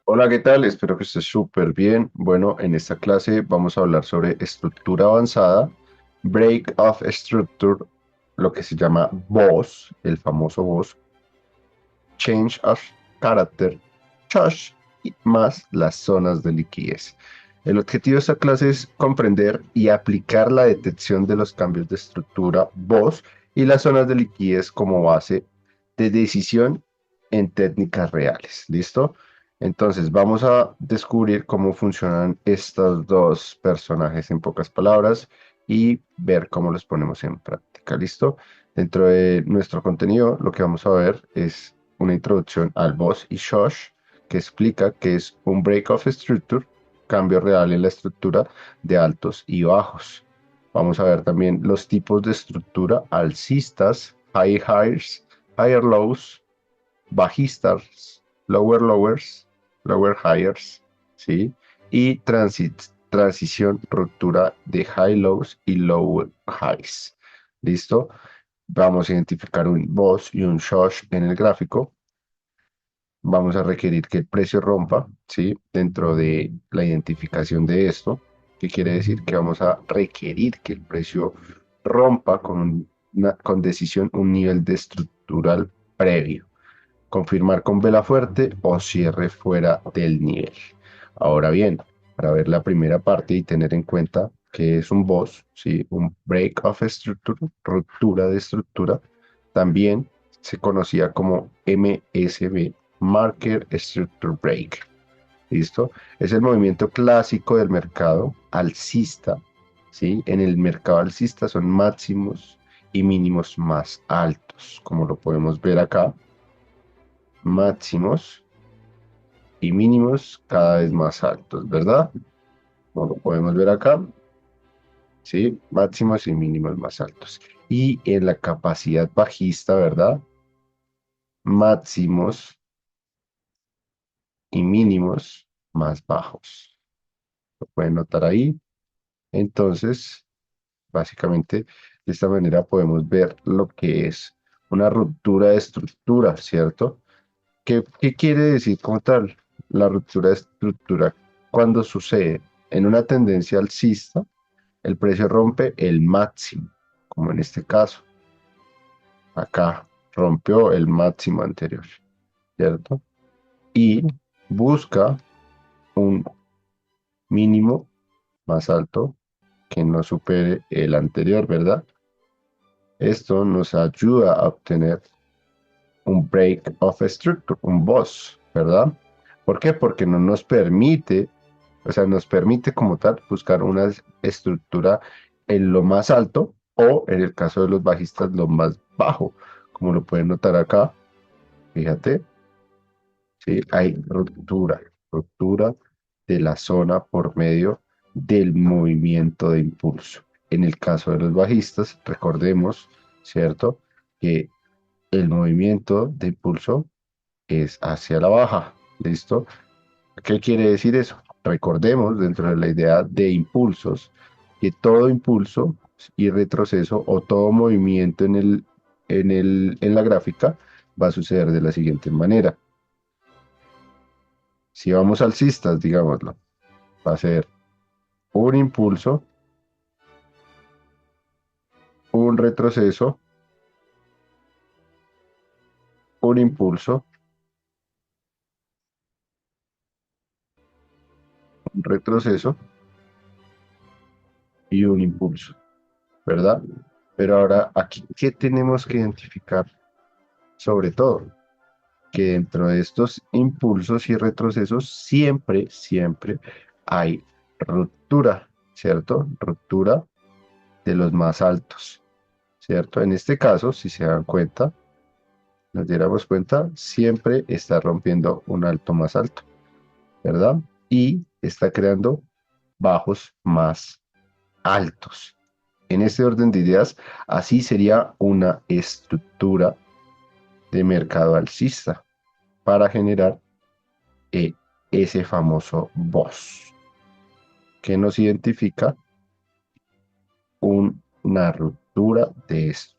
Hola, ¿qué tal? Espero que estés súper bien. Bueno, en esta clase vamos a hablar sobre estructura avanzada, Break of Structure, lo que se llama BOS, el famoso BOS, Change of Character, CHOSH, y más las zonas de liquidez. El objetivo de esta clase es comprender y aplicar la detección de los cambios de estructura BOS y las zonas de liquidez como base de decisión en técnicas reales. ¿Listo? Entonces vamos a descubrir cómo funcionan estos dos personajes en pocas palabras y ver cómo los ponemos en práctica. ¿Listo? Dentro de nuestro contenido, lo que vamos a ver es una introducción al boss y Shosh, que explica que es un break-off structure, cambio real en la estructura de altos y bajos. Vamos a ver también los tipos de estructura: alcistas, high highs, higher lows, bajistas, lower lowers, lower highers, ¿sí? Y transición, ruptura de high lows y low highs. ¿Listo? Vamos a identificar un boss y un shosh en el gráfico. Vamos a requerir que el precio rompa, ¿sí? Dentro de la identificación de esto, ¿qué quiere decir? Que vamos a requerir que el precio rompa con decisión un nivel de estructural previo. Confirmar con vela fuerte o cierre fuera del nivel. Ahora bien, para ver la primera parte y tener en cuenta que es un BOS, ¿sí? Un break of structure, ruptura de estructura, también se conocía como MSB, Market Structure Break. ¿Listo? Es el movimiento clásico del mercado alcista, ¿sí? En el mercado alcista son máximos y mínimos más altos, como lo podemos ver acá, máximos y mínimos cada vez más altos, ¿verdad? Como lo podemos ver acá, ¿sí? Máximos y mínimos más altos. Y en la capacidad bajista, ¿verdad? Máximos y mínimos más bajos. Lo pueden notar ahí. Entonces, básicamente, de esta manera podemos ver lo que es una ruptura de estructura, ¿cierto? ¿Qué quiere decir como tal la ruptura de estructura? Cuando sucede en una tendencia alcista, el precio rompe el máximo, como en este caso. Acá rompió el máximo anterior, ¿cierto? Y busca un mínimo más alto que no supere el anterior, ¿verdad? Esto nos ayuda a obtener un break of structure, un boss, ¿verdad? ¿Por qué? Porque no nos permite, o sea, nos permite como tal buscar una estructura en lo más alto o en el caso de los bajistas lo más bajo, como lo pueden notar acá, fíjate, ¿sí? Hay ruptura de la zona por medio del movimiento de impulso. En el caso de los bajistas, recordemos, ¿cierto? Que el movimiento de impulso es hacia la baja. ¿Listo? ¿Qué quiere decir eso? Recordemos dentro de la idea de impulsos que todo impulso y retroceso o todo movimiento en la gráfica va a suceder de la siguiente manera. Si vamos alcistas, digámoslo, va a ser un impulso, un retroceso, un impulso, un retroceso y un impulso, ¿verdad? Pero ahora aquí, ¿qué tenemos que identificar sobre todo? Que dentro de estos impulsos y retrocesos siempre hay ruptura, ¿cierto? Ruptura de los más altos, ¿cierto? En este caso, si se dan cuenta, nos diéramos cuenta, siempre está rompiendo un alto más alto, ¿verdad? Y está creando bajos más altos. En este orden de ideas, así sería una estructura de mercado alcista para generar eh, ese famoso boss que nos identifica una ruptura de esto.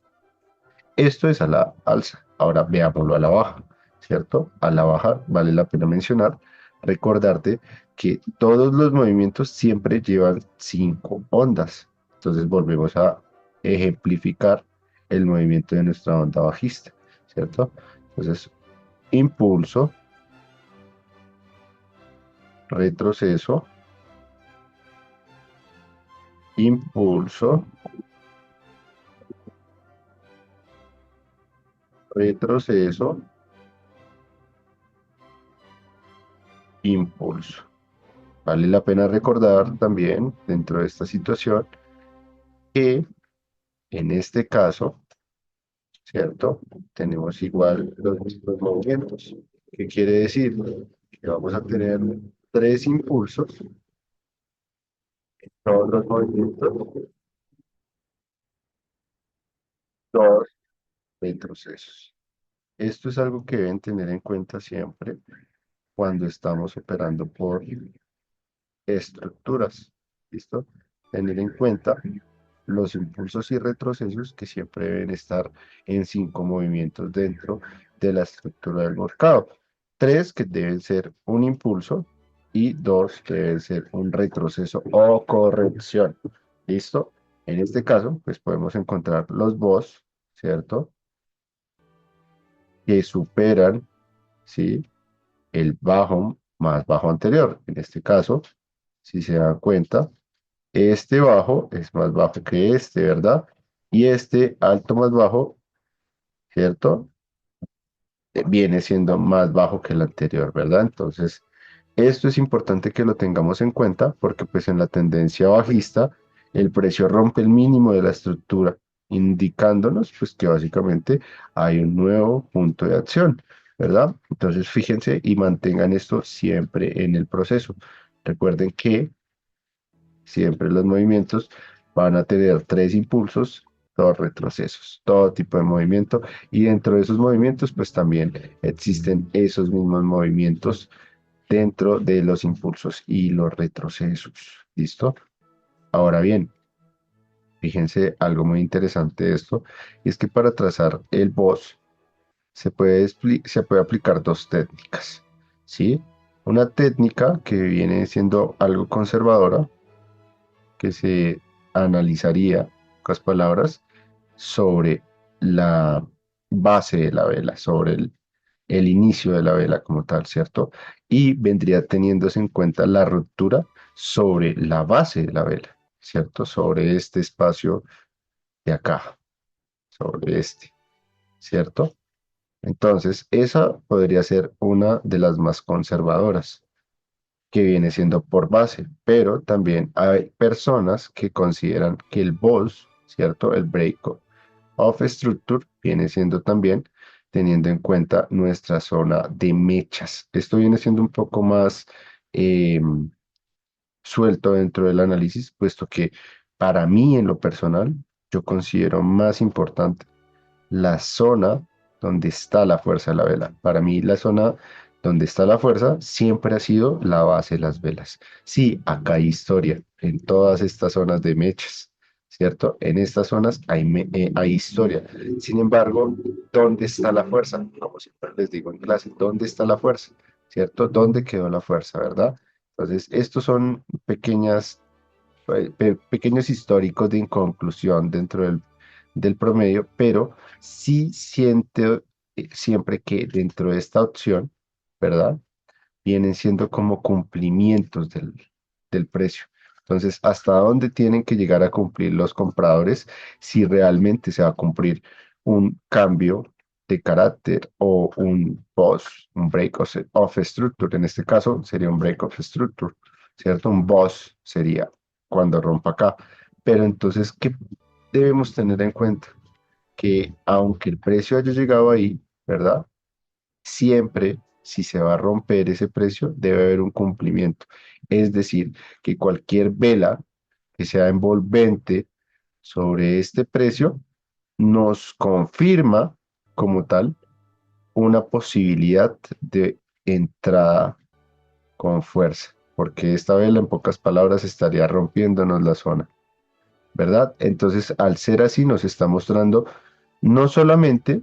Esto es a la alza. Ahora veámoslo a la baja, ¿cierto? A la baja vale la pena mencionar recordarte que todos los movimientos siempre llevan 5 ondas. Entonces volvemos a ejemplificar el movimiento de nuestra onda bajista, ¿cierto? Entonces, impulso, retroceso, impulso, retroceso, impulso. Vale la pena recordar también dentro de esta situación que en este caso, ¿cierto? Tenemos igual los mismos movimientos. ¿Qué quiere decir? Que vamos a tener 3 impulsos, todos los movimientos, 2 retrocesos. Esto es algo que deben tener en cuenta siempre cuando estamos operando por estructuras. ¿Listo? Tener en cuenta los impulsos y retrocesos que siempre deben estar en 5 movimientos dentro de la estructura del volcado. 3 que deben ser un impulso y 2 que deben ser un retroceso o corrección. ¿Listo? En este caso, pues podemos encontrar los BOS, ¿cierto? Que superan, ¿sí? El bajo más bajo anterior. En este caso, si se dan cuenta, este bajo es más bajo que este, ¿verdad? Y este alto más bajo, ¿cierto? Viene siendo más bajo que el anterior, ¿verdad? Entonces, esto es importante que lo tengamos en cuenta porque pues en la tendencia bajista el precio rompe el mínimo de la estructura, indicándonos pues que básicamente hay un nuevo punto de acción, ¿verdad? Entonces, fíjense y mantengan esto siempre en el proceso. Recuerden que siempre los movimientos van a tener 3 impulsos, 2 retrocesos, todo tipo de movimiento. Y dentro de esos movimientos, pues también existen esos mismos movimientos dentro de los impulsos y los retrocesos. ¿Listo? Ahora bien, fíjense algo muy interesante de esto, y es que para trazar el boss se puede aplicar 2 técnicas. ¿Sí? Una técnica que viene siendo algo conservadora, que se analizaría, en pocas palabras, sobre la base de la vela, sobre el inicio de la vela como tal, ¿cierto? Y vendría teniéndose en cuenta la ruptura sobre la base de la vela, ¿cierto? Sobre este espacio de acá, sobre este, ¿cierto? Entonces, esa podría ser una de las más conservadoras, que viene siendo por base, pero también hay personas que consideran que el BOS, ¿cierto? El Break of Structure viene siendo también teniendo en cuenta nuestra zona de mechas. Esto viene siendo un poco más eh, suelto dentro del análisis, puesto que para mí en lo personal, yo considero más importante la zona donde está la fuerza de la vela. Para mí, la zona donde está la fuerza siempre ha sido la base de las velas. Sí, acá hay historia en todas estas zonas de mechas, ¿cierto? En estas zonas hay historia. Sin embargo, ¿dónde está la fuerza? Como siempre les digo en clase, ¿dónde está la fuerza? ¿Cierto? ¿Dónde quedó la fuerza, verdad? Entonces, estos son pequeños históricos de inconclusión dentro del promedio, pero sí siento siempre que dentro de esta opción, ¿verdad? Vienen siendo como cumplimientos del precio. Entonces, ¿hasta dónde tienen que llegar a cumplir los compradores si realmente se va a cumplir un cambio de carácter o un boss, un break of structure? En este caso sería un break of structure, ¿cierto? Un boss sería cuando rompa acá. Pero entonces, ¿qué debemos tener en cuenta? Que aunque el precio haya llegado ahí, ¿verdad? Siempre, si se va a romper ese precio, debe haber un cumplimiento. Es decir, que cualquier vela que sea envolvente sobre este precio nos confirma como tal una posibilidad de entrada con fuerza, porque esta vela en pocas palabras estaría rompiéndonos la zona, ¿verdad? Entonces, al ser así, nos está mostrando no solamente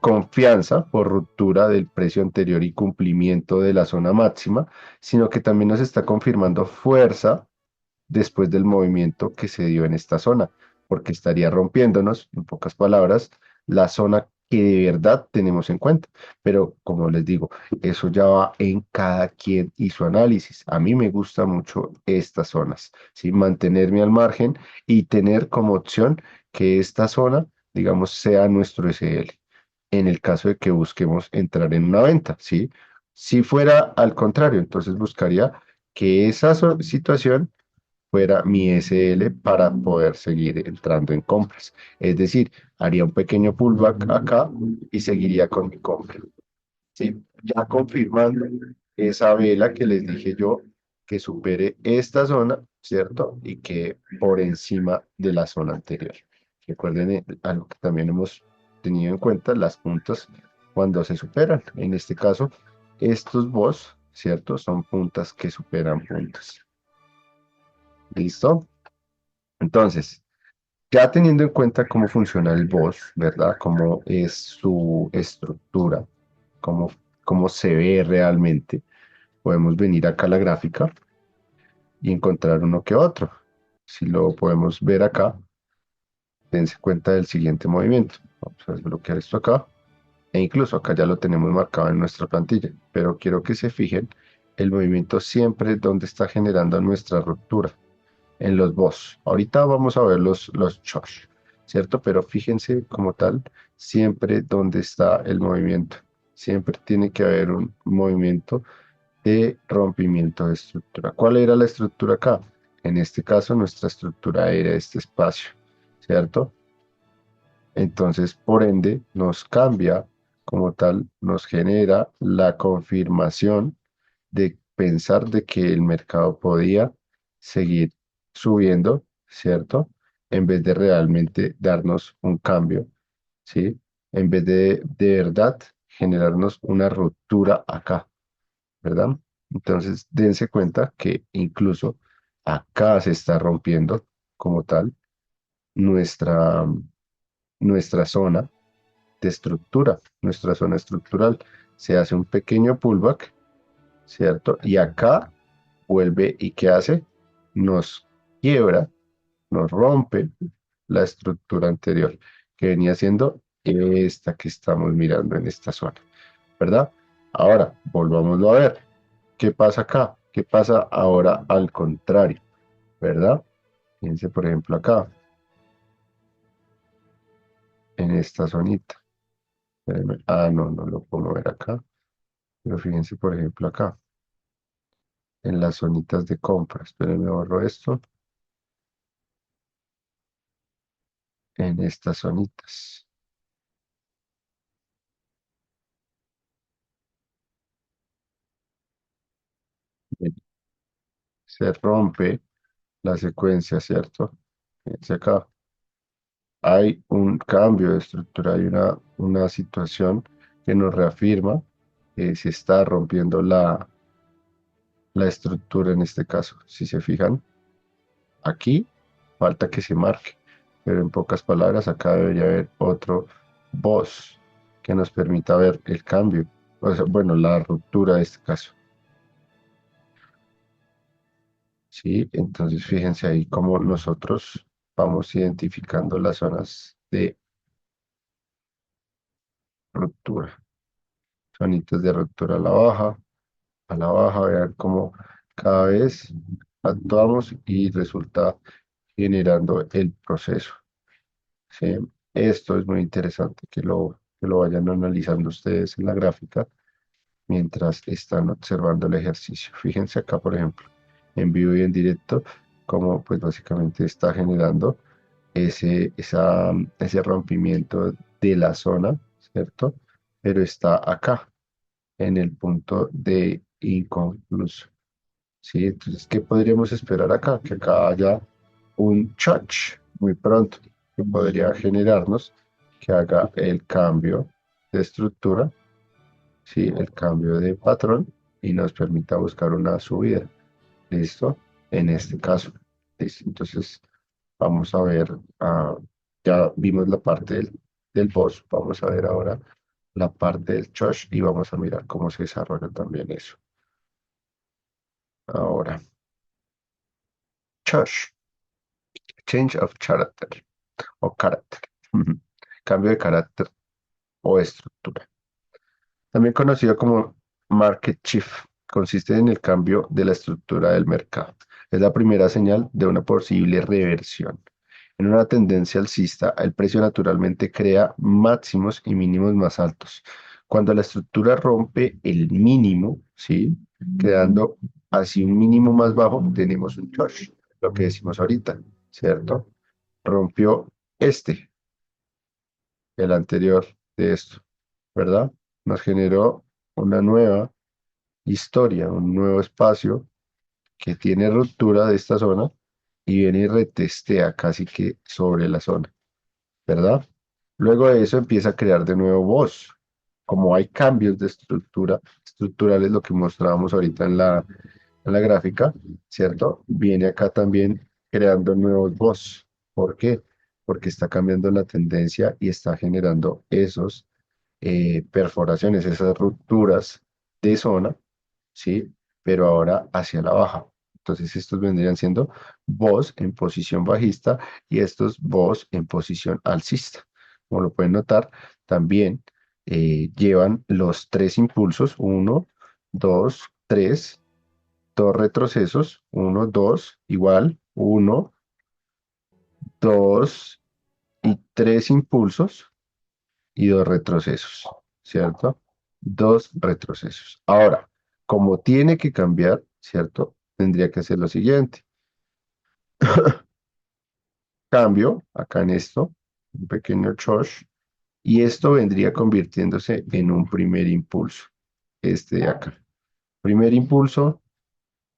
confianza por ruptura del precio anterior y cumplimiento de la zona máxima, sino que también nos está confirmando fuerza después del movimiento que se dio en esta zona, porque estaría rompiéndonos, en pocas palabras, la zona que de verdad tenemos en cuenta. Pero como les digo, eso ya va en cada quien y su análisis. A mí me gusta mucho estas zonas, ¿sí? Mantenerme al margen y tener como opción que esta zona, digamos, sea nuestro SL. En el caso de que busquemos entrar en una venta, ¿sí? Si fuera al contrario, entonces buscaría que esa situación fuera mi SL para poder seguir entrando en compras. Es decir, haría un pequeño pullback acá y seguiría con mi compra. ¿Sí? Ya confirmando esa vela que les dije yo que supere esta zona, ¿cierto? Y que por encima de la zona anterior. Recuerden algo que también hemos tenido en cuenta, las puntas cuando se superan. En este caso, estos BOS, ¿cierto? Son puntas que superan puntas. ¿Listo? Entonces, ya teniendo en cuenta cómo funciona el BOS, ¿verdad? Cómo es su estructura, cómo, cómo se ve realmente, podemos venir acá a la gráfica y encontrar uno que otro. Si lo podemos ver acá, dense cuenta del siguiente movimiento. Vamos a desbloquear esto acá. E incluso acá ya lo tenemos marcado en nuestra plantilla, pero quiero que se fijen el movimiento siempre donde está generando nuestra ruptura, en los boss. Ahorita vamos a ver los chosh, ¿cierto? Pero fíjense como tal, siempre donde está el movimiento. Siempre tiene que haber un movimiento de rompimiento de estructura. ¿Cuál era la estructura acá? En este caso, nuestra estructura era este espacio, ¿cierto? Entonces, por ende, nos cambia como tal, nos genera la confirmación de pensar de que el mercado podía seguir subiendo, ¿cierto? En vez de realmente darnos un cambio, ¿sí? En vez de verdad generarnos una ruptura acá, ¿verdad? Entonces, dense cuenta que incluso acá se está rompiendo como tal nuestra, nuestra zona de estructura, nuestra zona estructural. Se hace un pequeño pullback, ¿cierto? Y acá vuelve y ¿qué hace? Nos quiebra, nos rompe la estructura anterior, que venía siendo esta que estamos mirando en esta zona, ¿verdad? Ahora, volvámoslo a ver. ¿Qué pasa acá? ¿Qué pasa ahora al contrario? ¿Verdad? Fíjense, por ejemplo, acá, en esta zonita. Espérenme. Ah, no, no lo puedo ver acá. Pero fíjense, por ejemplo, acá, en las zonitas de compra. Espérenme, borro esto. En estas zonitas. Bien, se rompe la secuencia, ¿cierto? Fíjense acá. Hay un cambio de estructura, hay una situación que nos reafirma que se está rompiendo la estructura en este caso. Si se fijan, aquí falta que se marque, pero en pocas palabras acá debería haber otro voz que nos permita ver el cambio, o sea, bueno, la ruptura de este caso. Sí, entonces fíjense ahí cómo nosotros vamos identificando las zonas de ruptura, zonitas de ruptura a la baja, vean cómo cada vez actuamos y resulta generando el proceso. ¿Sí? Esto es muy interesante que lo vayan analizando ustedes en la gráfica mientras están observando el ejercicio. Fíjense acá, por ejemplo, en vivo y en directo, cómo pues básicamente está generando ese rompimiento de la zona, ¿cierto? Pero está acá, en el punto de inconcluso. ¿Sí? Entonces, ¿qué podríamos esperar acá? Que acá haya un touch muy pronto que podría generarnos que haga el cambio de estructura, ¿sí? El cambio de patrón y nos permita buscar una subida. ¿Listo? En este caso. ¿Listo? Entonces, vamos a ver, ya vimos la parte del boss, vamos a ver ahora la parte del chosh y vamos a mirar cómo se desarrolla también eso. Ahora, chosh, change of character o carácter. Cambio de carácter o estructura. También conocido como market shift, consiste en el cambio de la estructura del mercado. Es la primera señal de una posible reversión. En una tendencia alcista, el precio naturalmente crea máximos y mínimos más altos. Cuando la estructura rompe el mínimo, ¿sí? Quedando así un mínimo más bajo, tenemos un chosh, lo que decimos ahorita, ¿cierto? Rompió este, el anterior de esto, ¿verdad? Nos generó una nueva historia, un nuevo espacio que tiene ruptura de esta zona y viene y retestea casi que sobre la zona, ¿verdad? Luego de eso empieza a crear de nuevo voz. Como hay cambios de estructura, estructurales, lo que mostrábamos ahorita en la gráfica, ¿cierto? Viene acá también creando nuevos voz. ¿Por qué? Porque está cambiando la tendencia y está generando esos perforaciones, esas rupturas de zona, ¿sí? Pero ahora hacia la baja. Entonces estos vendrían siendo voz en posición bajista y estos voz en posición alcista. Como lo pueden notar, también llevan los tres impulsos, uno, dos, tres, dos retrocesos, uno, dos, igual, uno, dos y tres impulsos y dos retrocesos, ¿cierto? Dos retrocesos. Ahora, como tiene que cambiar, ¿cierto? Tendría que hacer lo siguiente. Cambio acá en esto, un pequeño chosh, y esto vendría convirtiéndose en un primer impulso, este de acá. Primer impulso,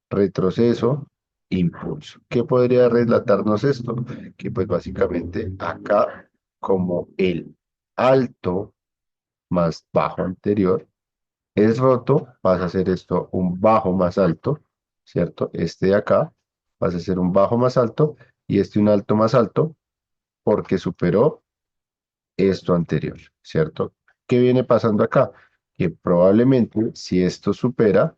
retroceso, impulso. ¿Qué podría relatarnos esto? Que pues básicamente acá, como el alto más bajo anterior, es roto, pasa a ser esto un bajo más alto, ¿cierto? Este de acá pasa a ser un bajo más alto y este un alto más alto porque superó esto anterior, ¿cierto? ¿Qué viene pasando acá? Que probablemente si esto supera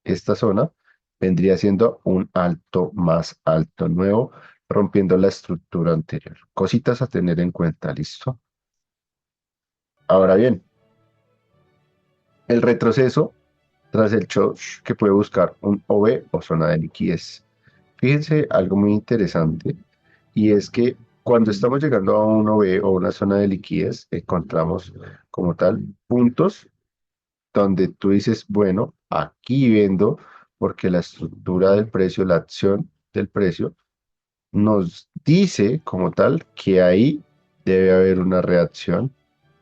esta zona, vendría siendo un alto más alto nuevo, rompiendo la estructura anterior. Cositas a tener en cuenta, ¿listo? Ahora bien, el retroceso tras el shock que puede buscar un OB o zona de liquidez. Fíjense algo muy interesante y es que cuando estamos llegando a un OB o una zona de liquidez, encontramos como tal puntos donde tú dices, bueno, aquí vendo porque la estructura del precio, la acción del precio, nos dice como tal que ahí debe haber una reacción,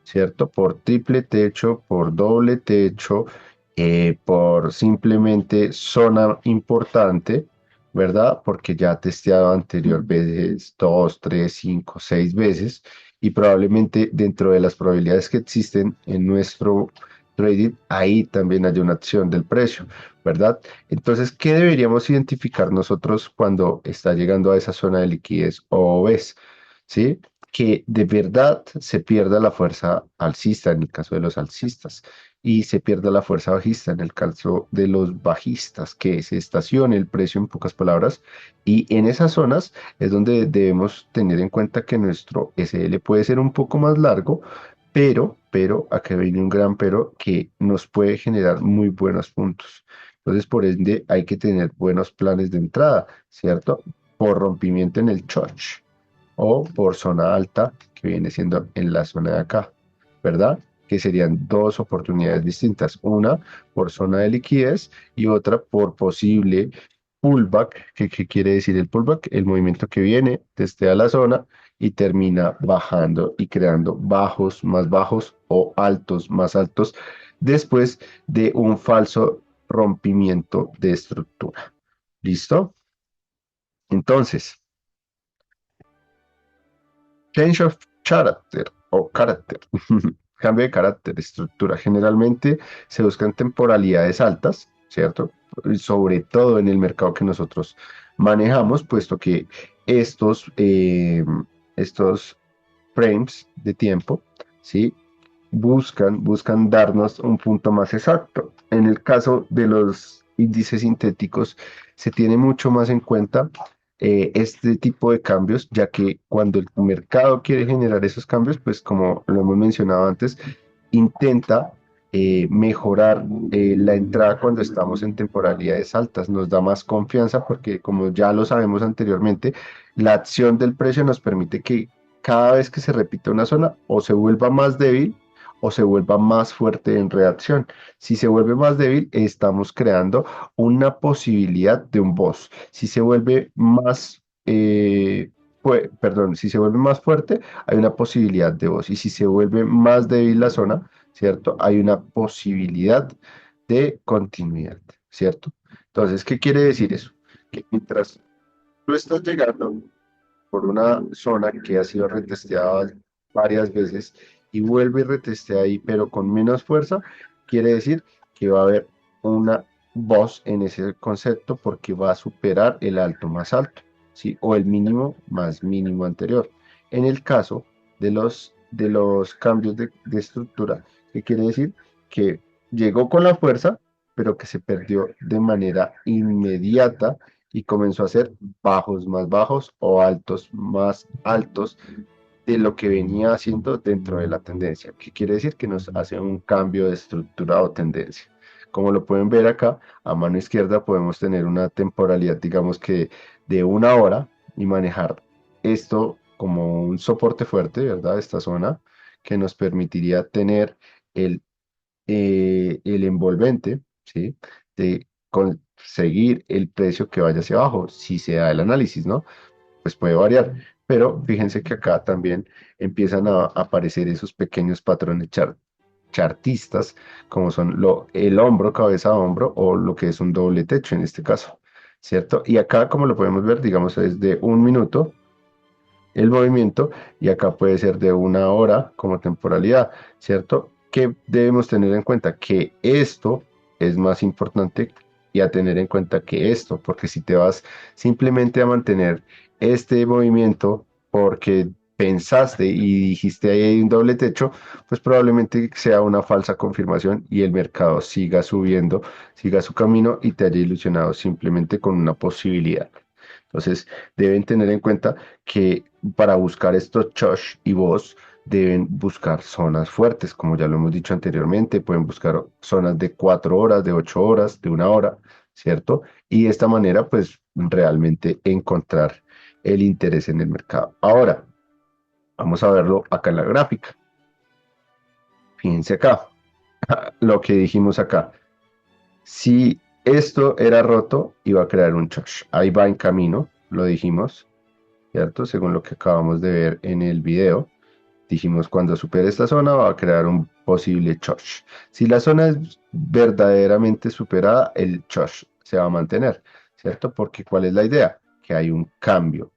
¿cierto? Por triple techo, por doble techo, por simplemente zona importante, ¿verdad? Porque ya ha testeado anterior veces, dos, tres, cinco, seis veces, y probablemente dentro de las probabilidades que existen en nuestro trading, ahí también hay una acción del precio, ¿verdad? Entonces, ¿qué deberíamos identificar nosotros cuando está llegando a esa zona de liquidez o ves, ¿sí? Que de verdad se pierda la fuerza alcista en el caso de los alcistas y se pierda la fuerza bajista en el caso de los bajistas, que se estacione el precio en pocas palabras y en esas zonas es donde debemos tener en cuenta que nuestro SL puede ser un poco más largo, pero, acá viene un gran pero que nos puede generar muy buenos puntos. Entonces, por ende, hay que tener buenos planes de entrada, ¿cierto? Por rompimiento en el choch o por zona alta, que viene siendo en la zona de acá, ¿verdad? Que serían dos oportunidades distintas, una por zona de liquidez y otra por posible pullback. ¿Qué quiere decir el pullback? El movimiento que viene desde la zona y termina bajando y creando bajos más bajos o altos más altos después de un falso rompimiento de estructura. ¿Listo? Entonces, change of character o carácter. Cambio de carácter, estructura. Generalmente se buscan temporalidades altas, ¿cierto? Sobre todo en el mercado que nosotros manejamos, puesto que estos, estos frames de tiempo, ¿sí? buscan darnos un punto más exacto. En el caso de los índices sintéticos, se tiene mucho más en cuenta este tipo de cambios, ya que cuando el mercado quiere generar esos cambios, pues como lo hemos mencionado antes, intenta mejorar la entrada cuando estamos en temporalidades altas, nos da más confianza porque como ya lo sabemos anteriormente, la acción del precio nos permite que cada vez que se repita una zona o se vuelva más débil o se vuelva más fuerte en reacción. Si se vuelve más débil, estamos creando una posibilidad de un boss. Si se vuelve más, perdón, si se vuelve más fuerte, hay una posibilidad de boss. Y si se vuelve más débil la zona, ¿cierto? Hay una posibilidad de continuidad, ¿cierto? Entonces, ¿qué quiere decir eso? Que mientras tú estás llegando por una zona que ha sido retesteada varias veces y vuelve y retestea ahí, pero con menos fuerza, quiere decir que va a haber una voz en ese concepto porque va a superar el alto más alto, ¿sí? O el mínimo más mínimo anterior. En el caso de los cambios de estructura, ¿qué quiere decir? Que llegó con la fuerza, pero que se perdió de manera inmediata y comenzó a hacer bajos más bajos o altos más altos de lo que venía haciendo dentro de la tendencia, que quiere decir que nos hace un cambio de estructura o tendencia. Como lo pueden ver acá, a mano izquierda podemos tener una temporalidad, digamos que de una hora y manejar esto como un soporte fuerte, ¿verdad? Esta zona que nos permitiría tener el el envolvente, ¿sí? De conseguir el precio que vaya hacia abajo, si se da el análisis, ¿no? Pues puede variar, pero fíjense que acá también empiezan a aparecer esos pequeños patrones chartistas, como son el hombro, cabeza a hombro, o lo que es un doble techo en este caso, ¿cierto? Y acá, como lo podemos ver, digamos, es de un minuto el movimiento y acá puede ser de una hora como temporalidad, ¿cierto? ¿Qué debemos tener en cuenta? Que esto es más importante y a tener en cuenta que esto, porque si te vas simplemente a mantener este movimiento porque pensaste y dijiste ahí hay un doble techo, pues probablemente sea una falsa confirmación y el mercado siga subiendo, siga su camino y te haya ilusionado simplemente con una posibilidad. Entonces, deben tener en cuenta que para buscar estos Chosh y Boss deben buscar zonas fuertes, como ya lo hemos dicho anteriormente, pueden buscar zonas de 4 horas, de 8 horas, de una hora, ¿cierto? Y de esta manera, pues realmente encontrar el interés en el mercado. Ahora, vamos a verlo acá en la gráfica. Fíjense acá, lo que dijimos acá. Si esto era roto, iba a crear un Chosh. Ahí va en camino, lo dijimos, ¿cierto? Según lo que acabamos de ver en el video. Dijimos, cuando supere esta zona va a crear un posible chosh. Si la zona es verdaderamente superada, el chosh se va a mantener, ¿cierto? Porque ¿cuál es la idea? Que hay un cambio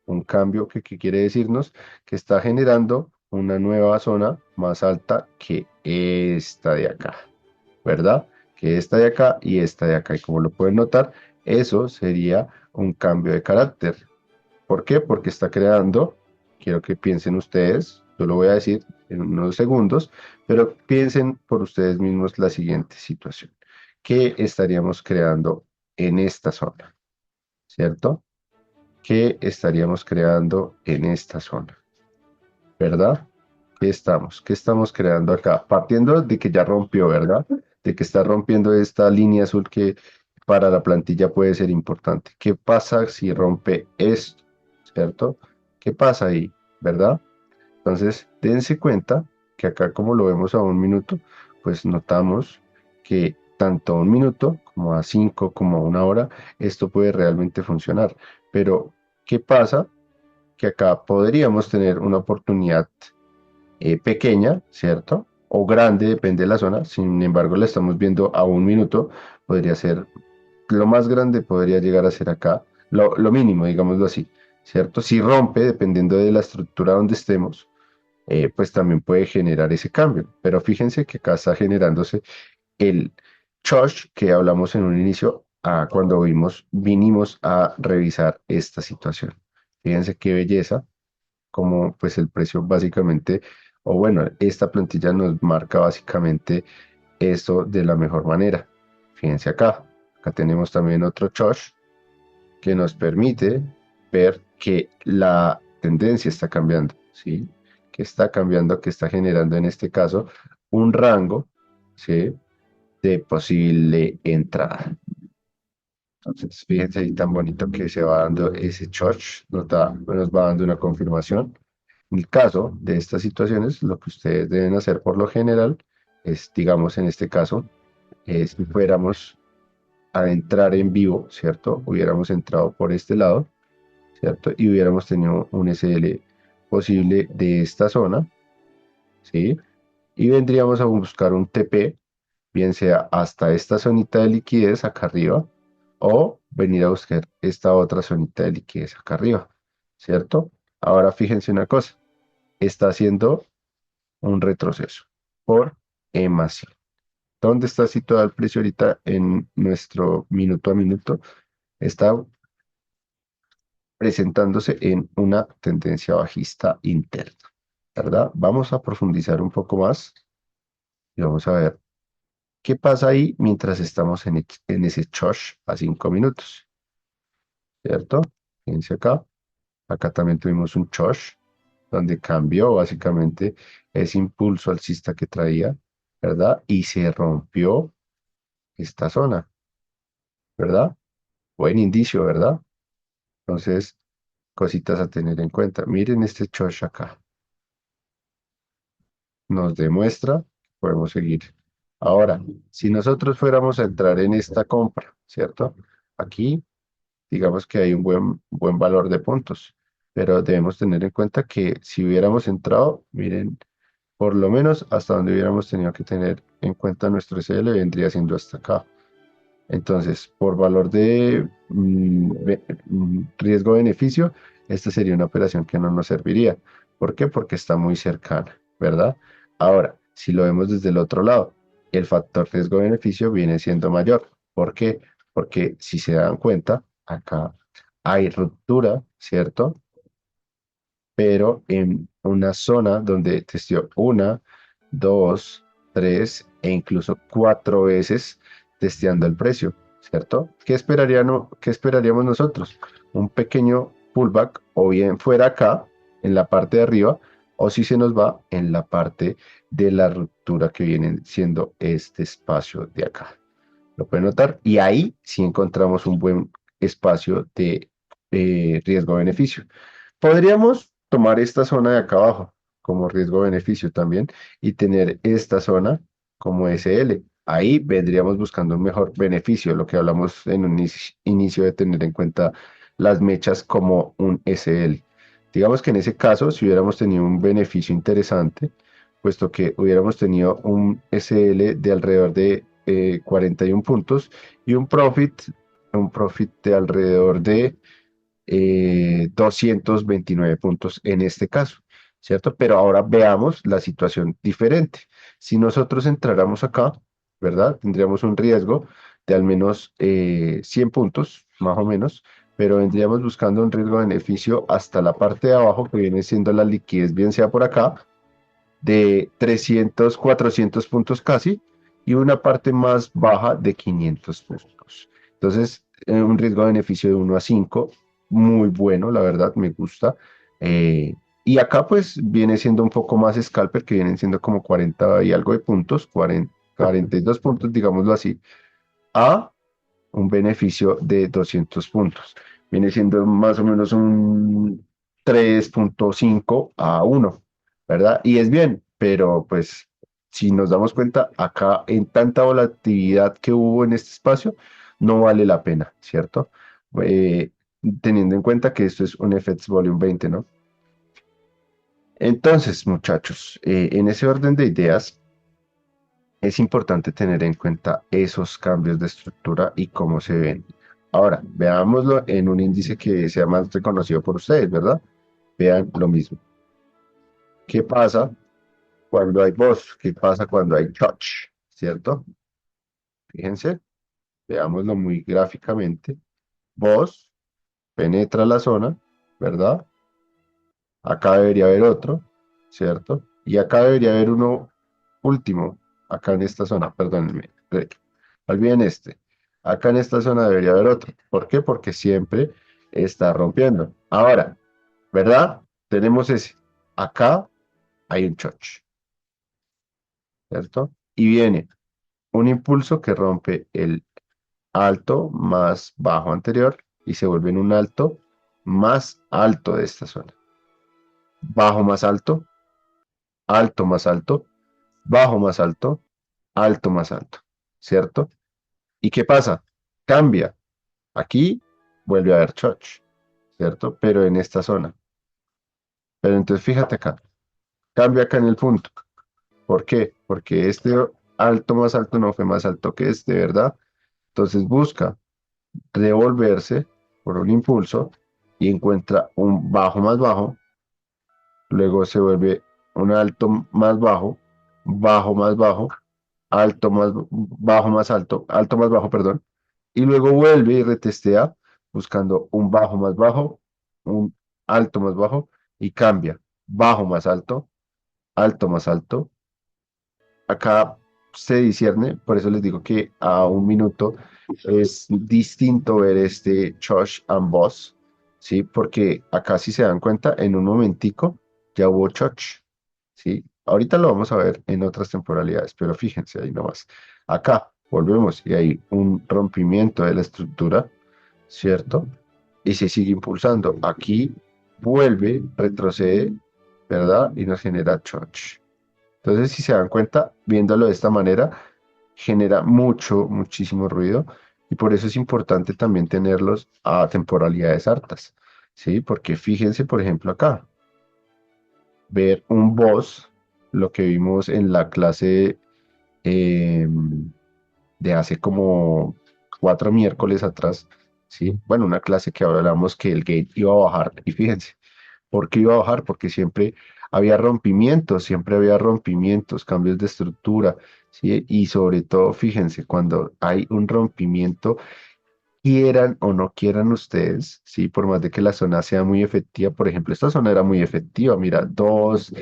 que quiere decirnos que está generando una nueva zona más alta que esta de acá, ¿verdad? Que esta de acá y esta de acá. Y como lo pueden notar, eso sería un cambio de carácter. ¿Por qué? Porque está creando, quiero que piensen ustedes, yo lo voy a decir en unos segundos, pero piensen por ustedes mismos la siguiente situación. ¿Qué estaríamos creando en esta zona? ¿Cierto? ¿Qué estaríamos creando en esta zona? ¿Verdad? ¿Qué estamos creando acá? Partiendo de que ya rompió, ¿verdad? De que está rompiendo esta línea azul que para la plantilla puede ser importante. ¿Qué pasa si rompe esto? ¿Cierto? ¿Qué pasa ahí? ¿Verdad? Entonces, dense cuenta que acá como lo vemos a un minuto, pues notamos que tanto a un minuto como a 5 como a una hora, esto puede realmente funcionar. Pero, ¿qué pasa? Que acá podríamos tener una oportunidad pequeña, ¿cierto? O grande, depende de la zona. Sin embargo, la estamos viendo a un minuto. Podría ser, lo más grande podría llegar a ser acá, lo mínimo, digámoslo así, ¿cierto? Si rompe, dependiendo de la estructura donde estemos, pues también puede generar ese cambio. Pero fíjense que acá está generándose el chosh que hablamos en un inicio, cuando vinimos a revisar esta situación. Fíjense qué belleza, como pues el precio básicamente O bueno, esta plantilla nos marca básicamente esto de la mejor manera. Fíjense acá. Acá tenemos también otro chosh que nos permite ver que la tendencia está cambiando, ¿sí? Que está cambiando, que está generando en este caso un rango, ¿sí? De posible entrada. Entonces, fíjense ahí tan bonito que se va dando ese chosh, nos va dando una confirmación. En el caso de estas situaciones, lo que ustedes deben hacer por lo general es, digamos, en este caso, si fuéramos a entrar en vivo, ¿cierto? Hubiéramos entrado por este lado, ¿cierto? Y hubiéramos tenido un SL posible de esta zona, ¿sí? Y vendríamos a buscar un TP, bien sea hasta esta zonita de liquidez acá arriba, o venir a buscar esta otra zonita de liquidez acá arriba, ¿cierto? Ahora fíjense una cosa, está haciendo un retroceso por E más I. ¿Dónde está situado el precio ahorita en nuestro minuto a minuto? Está presentándose en una tendencia bajista interna, ¿verdad? Vamos a profundizar un poco más y vamos a ver qué pasa ahí mientras estamos en ese chosh a 5 minutos, ¿cierto? Fíjense acá. Acá también tuvimos un chosh donde cambió básicamente ese impulso alcista que traía, ¿verdad? Y se rompió esta zona, ¿verdad? Buen indicio, ¿verdad? Entonces, cositas a tener en cuenta. Miren este chosh acá. Nos demuestra que podemos seguir. Ahora, si nosotros fuéramos a entrar en esta compra, ¿cierto? Aquí, digamos que hay un buen valor de puntos, pero debemos tener en cuenta que si hubiéramos entrado, miren, por lo menos hasta donde hubiéramos tenido que tener en cuenta nuestro SL vendría siendo hasta acá. Entonces, por valor de riesgo-beneficio, esta sería una operación que no nos serviría. ¿Por qué? Porque está muy cercana, ¿verdad? Ahora, si lo vemos desde el otro lado, el factor riesgo-beneficio viene siendo mayor. ¿Por qué? Porque si se dan cuenta, acá hay ruptura, ¿cierto? Pero en una zona donde testeó una, dos, tres e incluso cuatro veces testeando el precio, ¿cierto? Qué esperaríamos nosotros? Un pequeño pullback o bien fuera acá, en la parte de arriba, o si se nos va en la parte de la ruptura que viene siendo este espacio de acá. Lo pueden notar y ahí sí encontramos un buen espacio de riesgo-beneficio. Podríamos tomar esta zona de acá abajo como riesgo-beneficio también y tener esta zona como SL. Ahí vendríamos buscando un mejor beneficio, lo que hablamos en un inicio de tener en cuenta las mechas como un SL. Digamos que en ese caso, si hubiéramos tenido un beneficio interesante, puesto que hubiéramos tenido un SL de alrededor de 41 puntos y un profit de alrededor de 229 puntos en este caso, ¿cierto? Pero ahora veamos la situación diferente. Si nosotros entráramos acá, ¿verdad? Tendríamos un riesgo de al menos 100 puntos, más o menos, pero vendríamos buscando un riesgo-beneficio hasta la parte de abajo, que viene siendo la liquidez, bien sea por acá, de 300, 400 puntos casi, y una parte más baja de 500 puntos. Entonces, un riesgo-beneficio de 1 a 5 muy bueno, la verdad, me gusta. Y acá pues viene siendo un poco más scalper, que vienen siendo como 40 y algo de puntos, 42 puntos, digámoslo así, a un beneficio de 200 puntos. Viene siendo más o menos un 3,5 a 1, ¿verdad? Y es bien, pero pues si nos damos cuenta, acá en tanta volatilidad que hubo en este espacio, no vale la pena, ¿cierto? Eh, Teniendo en cuenta que esto es un FX Volume 20, ¿no? Entonces, muchachos, en ese orden de ideas, es importante tener en cuenta esos cambios de estructura y cómo se ven. Ahora, veámoslo en un índice que sea más reconocido por ustedes, ¿verdad? Vean lo mismo. ¿Qué pasa cuando hay boss? ¿Qué pasa cuando hay touch? ¿Cierto? Fíjense, veámoslo muy gráficamente. Boss penetra la zona, ¿verdad? Acá debería haber otro, ¿cierto? Y acá debería haber uno último, acá en esta zona, perdónenme. Olviden este. Acá en esta zona debería haber otro. ¿Por qué? Porque siempre está rompiendo. Ahora, ¿verdad? Tenemos ese. Acá hay un choch, ¿cierto? Y viene un impulso que rompe el alto más bajo anterior y se vuelve en un alto más alto de esta zona. Bajo más alto más alto, bajo más alto más alto, ¿cierto? ¿Y qué pasa? Cambia. Aquí vuelve a haber choch, ¿cierto? Pero en esta zona. Pero entonces fíjate acá, cambia acá en el punto. ¿Por qué? Porque este alto más alto no fue más alto que este, ¿verdad? Entonces busca devolverse por un impulso y encuentra un bajo más bajo, luego se vuelve un alto más bajo, alto más bajo más alto más bajo, perdón, y luego vuelve y retestea buscando un bajo más bajo, un alto más bajo y cambia, bajo más alto más alto. Acá se discierne, por eso les digo que a un minuto es distinto ver este Chosh and Boss, ¿sí? Porque acá si se dan cuenta, en un momentico ya hubo Chosh, ¿sí? Ahorita lo vamos a ver en otras temporalidades, pero fíjense ahí nomás. Acá volvemos y hay un rompimiento de la estructura, ¿cierto? Y se sigue impulsando. Aquí vuelve, retrocede, ¿verdad? Y nos genera Chosh. Entonces, si se dan cuenta, viéndolo de esta manera, genera muchísimo ruido y por eso es importante también tenerlos a temporalidades hartas, ¿sí? Porque fíjense, por ejemplo, acá, ver un boss, lo que vimos en la clase eh, de hace como 4 miércoles atrás, ¿sí? Bueno, una clase que hablamos que el gate iba a bajar y fíjense. ¿Por qué iba a bajar? Porque siempre había rompimientos, cambios de estructura, ¿sí? Y sobre todo, fíjense, cuando hay un rompimiento, quieran o no quieran ustedes, ¿sí? Por más de que la zona sea muy efectiva, por ejemplo, esta zona era muy efectiva, mira, dos,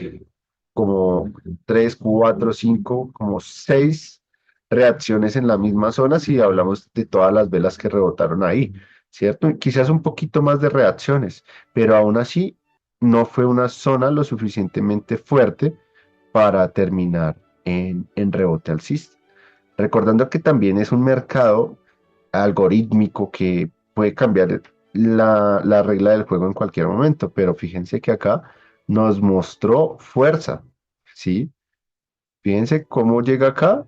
como tres, cuatro, cinco, como seis reacciones en la misma zona si hablamos de todas las velas que rebotaron ahí, ¿cierto? Quizás un poquito más de reacciones, pero aún así no fue una zona lo suficientemente fuerte para terminar en rebote alcista. Recordando que también es un mercado algorítmico que puede cambiar la regla del juego en cualquier momento, pero fíjense que acá nos mostró fuerza, ¿sí? Fíjense cómo llega acá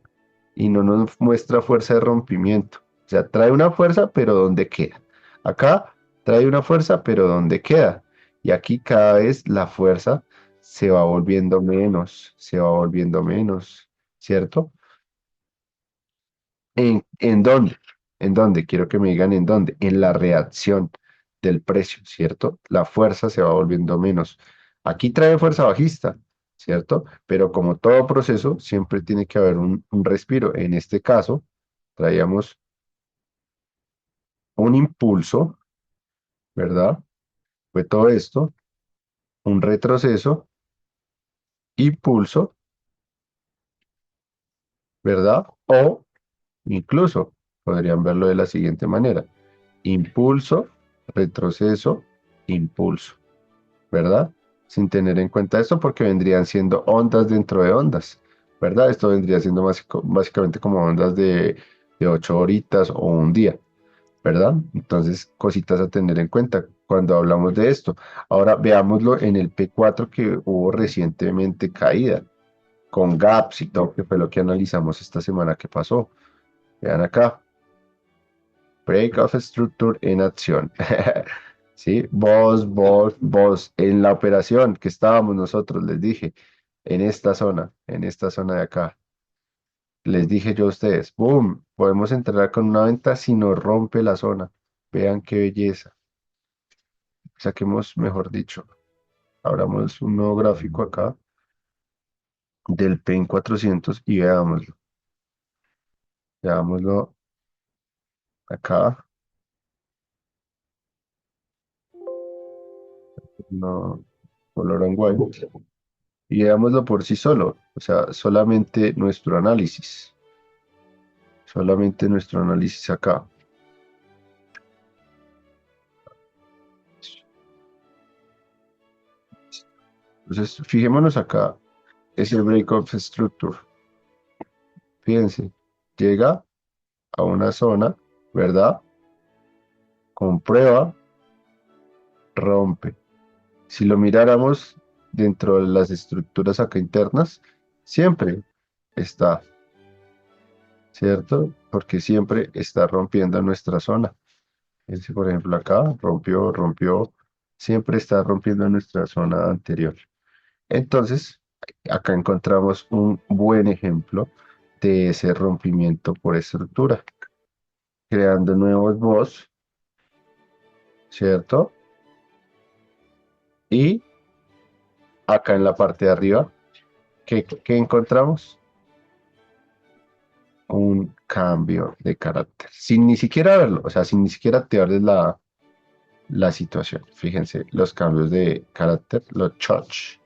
y no nos muestra fuerza de rompimiento. O sea, trae una fuerza, pero ¿dónde queda? Acá trae una fuerza, pero ¿dónde queda? Y aquí cada vez la fuerza se va volviendo menos, ¿cierto? ¿En dónde? ¿En dónde? Quiero que me digan en dónde. En la reacción del precio, ¿cierto? La fuerza se va volviendo menos. Aquí trae fuerza bajista, ¿cierto? Pero como todo proceso, siempre tiene que haber un respiro. En este caso, traíamos un impulso, ¿verdad? Fue todo esto, un retroceso, impulso, ¿verdad? O incluso podrían verlo de la siguiente manera. Impulso, retroceso, impulso. ¿Verdad? Sin tener en cuenta esto porque vendrían siendo ondas dentro de ondas, ¿verdad? Esto vendría siendo básicamente como ondas de 8 horitas o un día, ¿verdad? Entonces, cositas a tener en cuenta cuando hablamos de esto. Ahora veámoslo en el P4 que hubo recientemente caída, con gaps y todo, que fue lo que analizamos esta semana que pasó. Vean acá, break of structure en acción. ¿Sí? Vos, en la operación que estábamos nosotros, les dije, en esta zona de acá, les dije yo a ustedes, ¡boom! Podemos entrar con una venta si nos rompe la zona. Vean qué belleza. Saquemos, mejor dicho, abramos un nuevo gráfico acá del PEN 400 y veámoslo acá. No, color en white. y veámoslo por sí solo, o sea, solamente nuestro análisis acá. Entonces, fijémonos acá, es el break of structure. Fíjense, llega a una zona, ¿verdad? Comprueba, rompe. Si lo miráramos dentro de las estructuras acá internas, siempre está, ¿cierto? Porque siempre está rompiendo nuestra zona. Fíjense, por ejemplo, acá rompió, rompió, siempre está rompiendo nuestra zona anterior. Entonces, acá encontramos un buen ejemplo de ese rompimiento por estructura, creando nuevos boss, ¿cierto? Y acá en la parte de arriba, ¿qué encontramos? Un cambio de carácter, sin ni siquiera verlo, o sea, sin ni siquiera activarles la situación. Fíjense los cambios de carácter, los choch,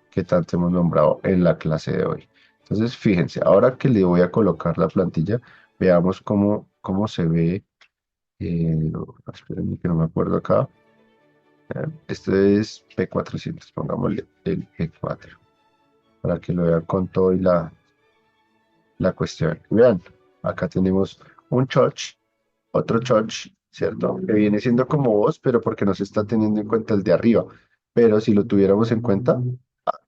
que tanto hemos nombrado en la clase de hoy. Entonces, fíjense, ahora que le voy a colocar la plantilla, veamos cómo se ve. Espérenme que no me acuerdo acá. Esto es P400, pongámosle el P4, para que lo vean con todo y la cuestión. Vean, acá tenemos un choch, otro choch, ¿cierto? Que viene siendo como voz, pero porque no se está teniendo en cuenta el de arriba. Pero si lo tuviéramos en cuenta,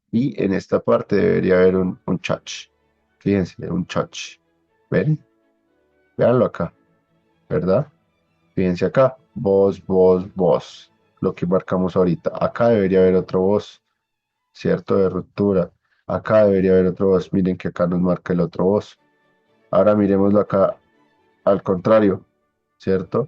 y en esta parte debería haber un choch. Fíjense, un choch. ¿Ven? Véanlo acá, ¿verdad? Fíjense acá, voz, voz, voz. Lo que marcamos ahorita. Acá debería haber otro voz, ¿cierto? De ruptura. Acá debería haber otro voz. Miren que acá nos marca el otro voz. Ahora miremoslo acá al contrario, ¿cierto?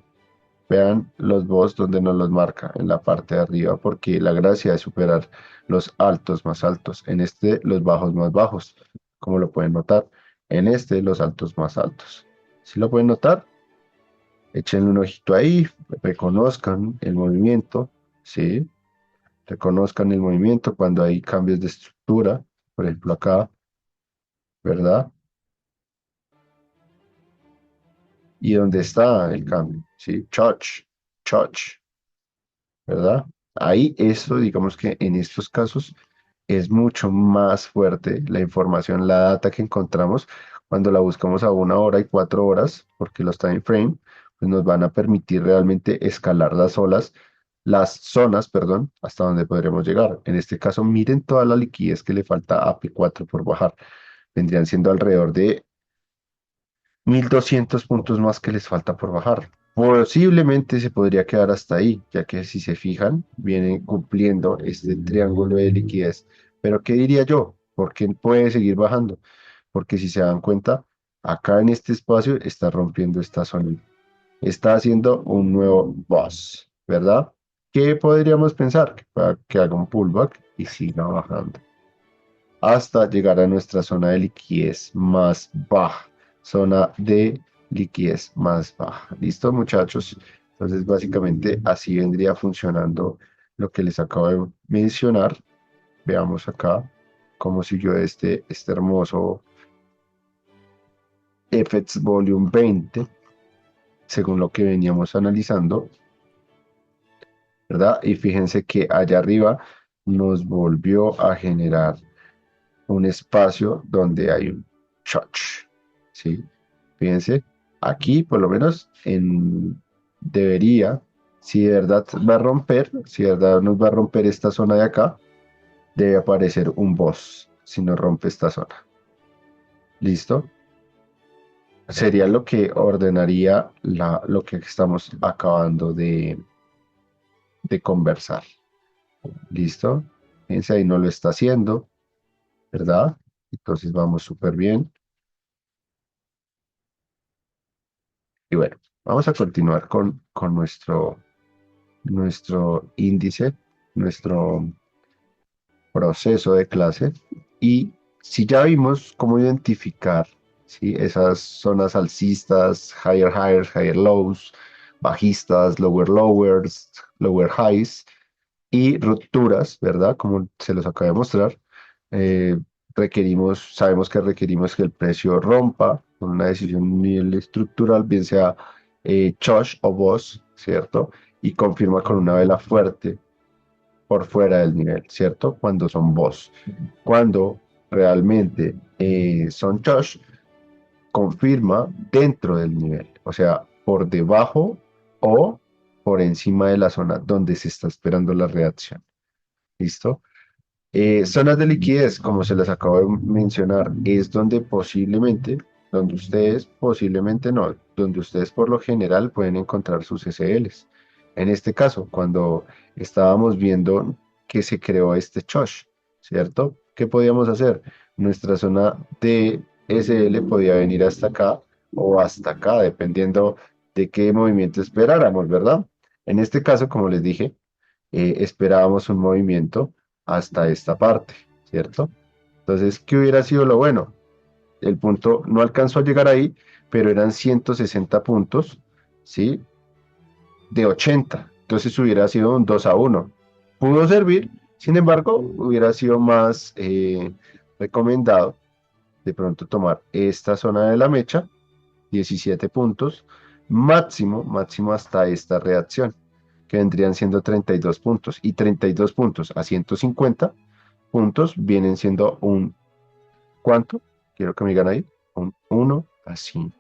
Vean los boss donde nos los marca en la parte de arriba, porque la gracia es superar los altos más altos. En este, los bajos más bajos, como lo pueden notar. En este, los altos más altos. ¿Sí lo pueden notar? Echen un ojito ahí, reconozcan el movimiento, ¿sí? Reconozcan el movimiento cuando hay cambios de estructura, por ejemplo acá, ¿verdad? ¿Y dónde está el cambio? ¿Sí? Church, church. ¿Verdad? Ahí eso, digamos que en estos casos es mucho más fuerte la información, la data que encontramos cuando la buscamos a 1 hora y 4 horas, porque los time frame pues nos van a permitir realmente escalar las zonas, perdón, hasta donde podremos llegar. En este caso, miren toda la liquidez que le falta a P4 por bajar. Vendrían siendo alrededor de 1.200 puntos más que les falta por bajar. Posiblemente se podría quedar hasta ahí, ya que si se fijan, viene cumpliendo este triángulo de liquidez. Pero ¿qué diría yo? ¿Por qué puede seguir bajando? Porque si se dan cuenta, acá en este espacio está rompiendo esta zona. Está haciendo un nuevo boss, ¿verdad? ¿Qué podríamos pensar? Que haga un pullback y siga bajando hasta llegar a nuestra zona de liquidez más baja. Zona de liquidez más baja. ¿Listo, muchachos? Entonces, básicamente así vendría funcionando lo que les acabo de mencionar. Veamos acá cómo siguió este hermoso FX Volume 20, según lo que veníamos analizando, ¿verdad? Y fíjense que allá arriba nos volvió a generar un espacio donde hay un church, ¿sí? Fíjense, aquí por lo menos debería, si de verdad va a romper, si de verdad nos va a romper esta zona de acá, debe aparecer un boss si nos rompe esta zona. ¿Listo? Sería lo que ordenaría lo que estamos acabando de conversar. ¿Listo? Fíjense, ahí no lo está haciendo, ¿verdad? Entonces vamos súper bien. Y bueno, vamos a continuar con nuestro índice, nuestro proceso de clase. Y si ya vimos cómo identificar, ¿sí?, esas zonas alcistas, higher highs, higher lows, bajistas, lower lowers, lower highs y rupturas, ¿verdad? Como se los acaba de mostrar. eh, sabemos que requerimos que el precio rompa con una decisión a nivel estructural, bien sea Chosh o Boss, ¿cierto? Y confirma con una vela fuerte por fuera del nivel, ¿cierto? Cuando son Boss. Cuando realmente son Chosh, confirma dentro del nivel, o sea, por debajo o por encima de la zona donde se está esperando la reacción. ¿Listo? Zonas de liquidez, como se las acabo de mencionar, es donde posiblemente, donde ustedes posiblemente no, donde ustedes por lo general pueden encontrar sus SLs. En este caso, cuando estábamos viendo que se creó este chosh, ¿cierto? ¿Qué podíamos hacer? Nuestra zona de SL podía venir hasta acá o hasta acá, dependiendo de qué movimiento esperáramos, ¿verdad? En este caso, como les dije, esperábamos un movimiento hasta esta parte, ¿cierto? Entonces, ¿qué hubiera sido lo bueno? El punto no alcanzó a llegar ahí, pero eran 160 puntos, ¿sí? De 80. Entonces hubiera sido un 2-1. Pudo servir, sin embargo, hubiera sido más recomendado de pronto tomar esta zona de la mecha, 17 puntos, máximo hasta esta reacción, que vendrían siendo 32 puntos, y 32 puntos a 150 puntos vienen siendo un, ¿cuánto? Quiero que me digan ahí, un 1-5,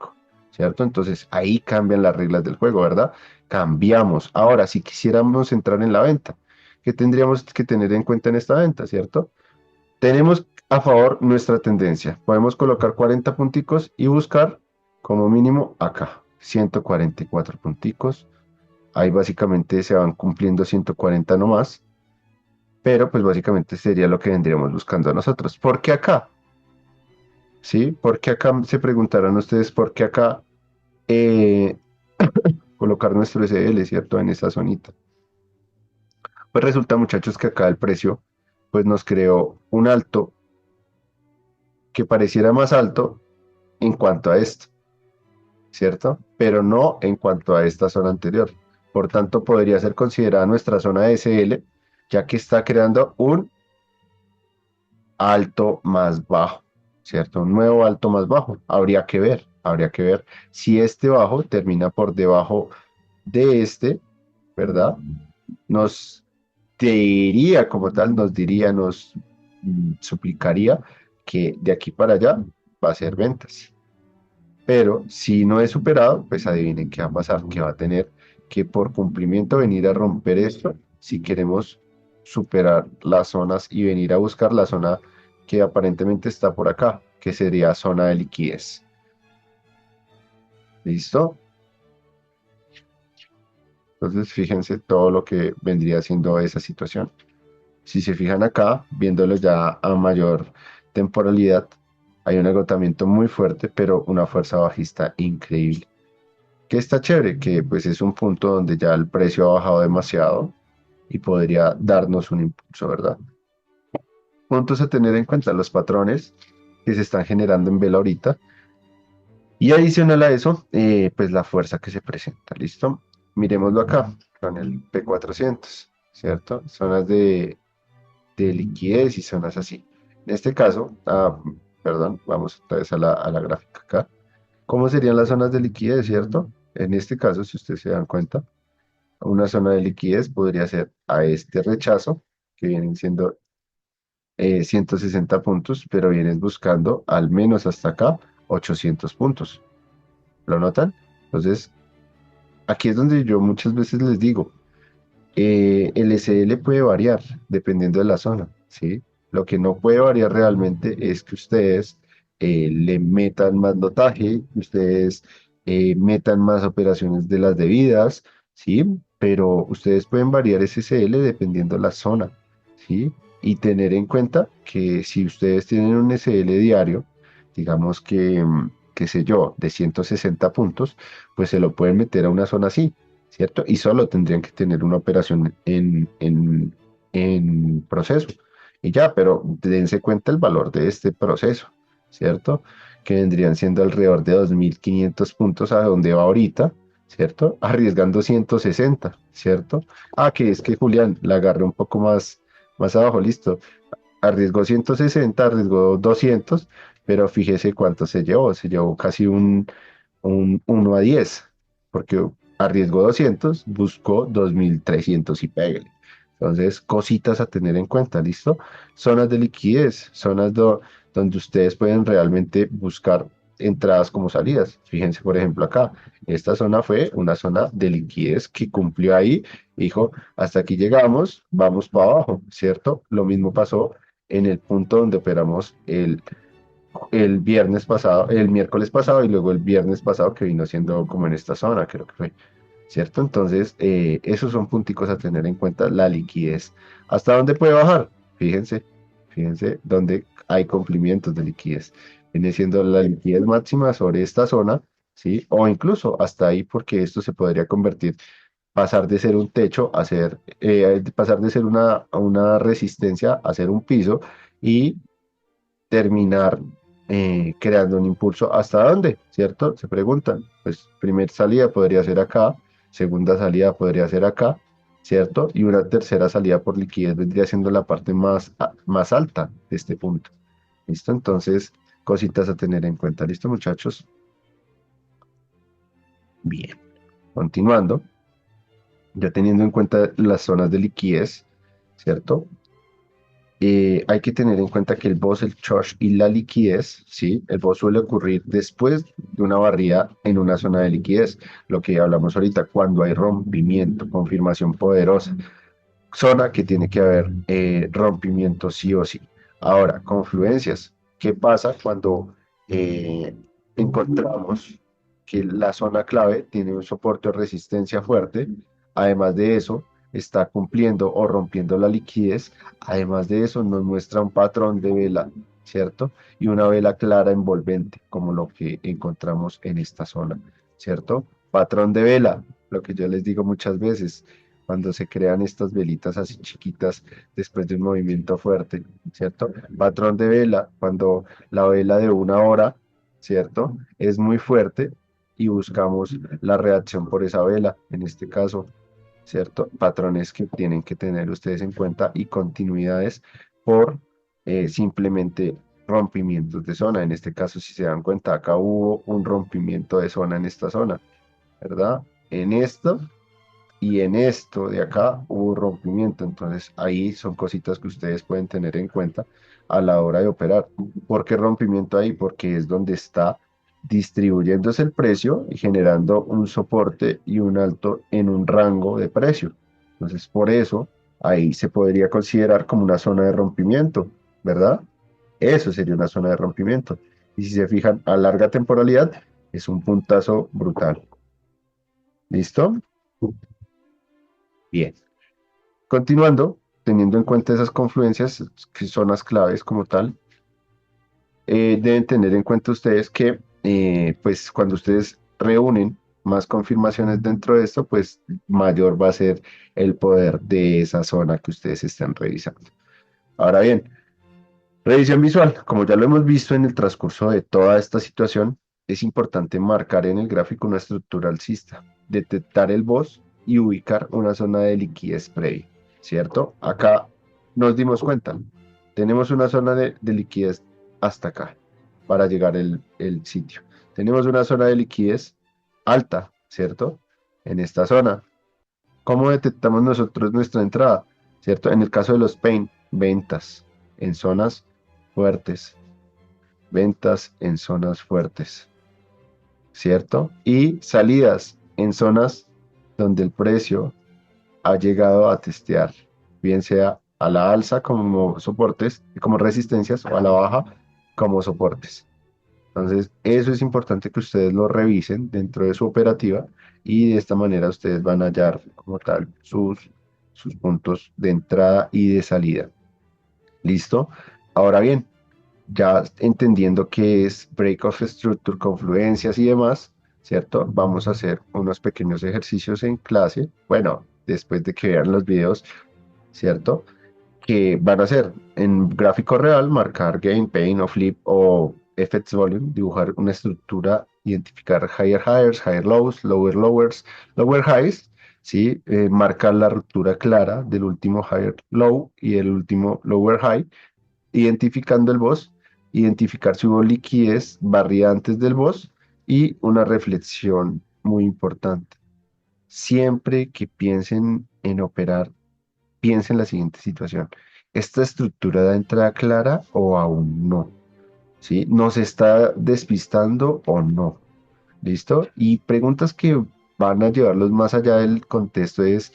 ¿cierto? Entonces ahí cambian las reglas del juego, ¿verdad? Cambiamos. Ahora, si quisiéramos entrar en la venta, ¿qué tendríamos que tener en cuenta en esta venta, ¿cierto? Tenemos a favor nuestra tendencia. Podemos colocar 40 punticos y buscar como mínimo acá, 144 punticos. Ahí básicamente se van cumpliendo 140 nomás, pero pues básicamente sería lo que vendríamos buscando a nosotros. ¿Por qué acá? ¿Sí? ¿Por qué acá? Se preguntarán ustedes por qué acá eh, colocar nuestro SL, ¿cierto? En esa zonita. Pues resulta, muchachos, que acá el precio pues nos creó un alto que pareciera más alto en cuanto a esto, ¿cierto? Pero no en cuanto a esta zona anterior. Por tanto, podría ser considerada nuestra zona de SL, ya que está creando un alto más bajo, ¿cierto? Un nuevo alto más bajo. Habría que ver si este bajo termina por debajo de este, ¿verdad? Nos diría como tal, nos diría, nos suplicaría que de aquí para allá va a ser ventas. Pero si no es superado, pues adivinen qué va a pasar, que va a tener que por cumplimiento venir a romper esto si queremos superar las zonas y venir a buscar la zona que aparentemente está por acá, que sería zona de liquidez. ¿Listo? Entonces fíjense todo lo que vendría siendo esa situación. Si se fijan acá, viéndolo ya a mayor temporalidad, hay un agotamiento muy fuerte, pero una fuerza bajista increíble. Que está chévere, que pues es un punto donde ya el precio ha bajado demasiado y podría darnos un impulso, ¿verdad? Puntos a tener en cuenta, los patrones que se están generando en vela ahorita. Y adicional a eso, pues la fuerza que se presenta, ¿listo? Miremoslo acá, con el P400, ¿cierto? Zonas de liquidez y zonas así. En este caso, perdón, vamos otra vez a la gráfica acá. ¿Cómo serían las zonas de liquidez, cierto? En este caso, si ustedes se dan cuenta, una zona de liquidez podría ser a este rechazo, que vienen siendo 160 puntos, pero vienes buscando al menos hasta acá 800 puntos. ¿Lo notan? Entonces, aquí es donde yo muchas veces les digo, el SL puede variar dependiendo de la zona, ¿sí? Lo que no puede variar realmente es que ustedes le metan más notaje, que ustedes metan más operaciones de las debidas, ¿sí? Pero ustedes pueden variar ese SL dependiendo de la zona, ¿sí? Y tener en cuenta que si ustedes tienen un SL diario, digamos que, qué sé yo, de 160 puntos, pues se lo pueden meter a una zona así, ¿cierto? Y solo tendrían que tener una operación en proceso. Y ya, pero dense cuenta el valor de este proceso, ¿cierto? Que vendrían siendo alrededor de 2.500 puntos a donde va ahorita, ¿cierto? Arriesgando 160, ¿cierto? Que es que Julián la agarré un poco más abajo, listo. arriesgó 160, arriesgó 200, pero fíjese cuánto se llevó casi un 1 a 10, porque arriesgó 200, buscó 2300 y pégale. Entonces, cositas a tener en cuenta, ¿listo? Zonas de liquidez, donde ustedes pueden realmente buscar entradas como salidas. Fíjense, por ejemplo, acá, esta zona fue una zona de liquidez que cumplió ahí, dijo, hasta aquí llegamos, vamos para abajo, ¿cierto? Lo mismo pasó en el punto donde operamos el viernes pasado, el miércoles pasado y luego el viernes pasado que vino siendo como en esta zona, creo que fue, ¿cierto? Entonces, esos son punticos a tener en cuenta, la liquidez. ¿Hasta dónde puede bajar? Fíjense, fíjense dónde hay cumplimientos de liquidez. Viene siendo la liquidez máxima sobre esta zona, ¿sí? O incluso hasta ahí, porque esto se podría convertir, pasar de ser un techo a ser, pasar de ser una resistencia a ser un piso y terminar creando un impulso. ¿Hasta dónde? ¿Cierto? Se preguntan. Pues primer salida podría ser acá, segunda salida podría ser acá, ¿cierto? Y una tercera salida por liquidez vendría siendo la parte más alta de este punto. ¿Listo? Entonces, cositas a tener en cuenta. ¿Listo, muchachos? Bien. Continuando, ya teniendo en cuenta las zonas de liquidez, ¿cierto? Hay que tener en cuenta que el boss, el charge y la liquidez, ¿sí? El boss suele ocurrir después de una barrida en una zona de liquidez, lo que hablamos ahorita, cuando hay rompimiento, confirmación poderosa, zona que tiene que haber rompimiento sí o sí. Ahora, confluencias. ¿Qué pasa cuando encontramos que la zona clave tiene un soporte o resistencia fuerte? Además de eso, está cumpliendo o rompiendo la liquidez. Además de eso, nos muestra un patrón de vela, ¿cierto? Y una vela clara envolvente, como lo que encontramos en esta zona, ¿cierto? Patrón de vela, lo que yo les digo muchas veces, cuando se crean estas velitas así chiquitas después de un movimiento fuerte, ¿cierto? Patrón de vela, cuando la vela de 1 hora, ¿cierto? Es muy fuerte y buscamos la reacción por esa vela, en este caso, ¿cierto? Patrones que tienen que tener ustedes en cuenta y continuidades por simplemente rompimientos de zona. En este caso, si se dan cuenta, acá hubo un rompimiento de zona en esta zona, ¿verdad? En esto y en esto de acá hubo rompimiento. Entonces ahí son cositas que ustedes pueden tener en cuenta a la hora de operar. ¿Por qué rompimiento ahí? Porque es donde está distribuyéndose el precio y generando un soporte y un alto en un rango de precio. Entonces por eso ahí se podría considerar como una zona de rompimiento, ¿verdad? Eso sería una zona de rompimiento. Y si se fijan a larga temporalidad, es un puntazo brutal. ¿Listo? Bien. Continuando, teniendo en cuenta esas confluencias, que son las claves como tal, deben tener en cuenta ustedes que, pues, cuando ustedes reúnen más confirmaciones dentro de esto, pues, mayor va a ser el poder de esa zona que ustedes están revisando. Ahora bien, revisión visual. Como ya lo hemos visto en el transcurso de toda esta situación, es importante marcar en el gráfico una estructura alcista, detectar el BOS y ubicar una zona de liquidez previa, ¿cierto? Acá nos dimos cuenta, tenemos una zona de liquidez hasta acá para llegar el sitio. Tenemos una zona de liquidez alta, ¿cierto? En esta zona. ¿Cómo detectamos nosotros nuestra entrada? ¿Cierto? En el caso de los pain, ventas en zonas fuertes, ventas en zonas fuertes, ¿cierto? Y salidas en zonas donde el precio ha llegado a testear, bien sea a la alza como soportes, como resistencias, o a la baja como soportes. Entonces, eso es importante que ustedes lo revisen dentro de su operativa y de esta manera ustedes van a hallar como tal sus puntos de entrada y de salida. ¿Listo? Ahora bien, ya entendiendo qué es Break of Structure, confluencias y demás, ¿cierto? Vamos a hacer unos pequeños ejercicios en clase, bueno, después de que vean los videos, ¿cierto? Que van a ser en gráfico real, marcar gain, pain o flip o effects volume, dibujar una estructura, identificar higher highs, higher lows, lower lowers, lower highs, ¿sí? Marcar la ruptura clara del último higher low y el último lower high identificando el boss, identificar si hubo liquidez, barrida antes del boss y una reflexión muy importante. Siempre que piensen en operar, piensen en la siguiente situación. ¿Esta estructura da entrada clara o aún no? ¿Sí? ¿Nos está despistando o no? ¿Listo? Y preguntas que van a llevarlos más allá del contexto es,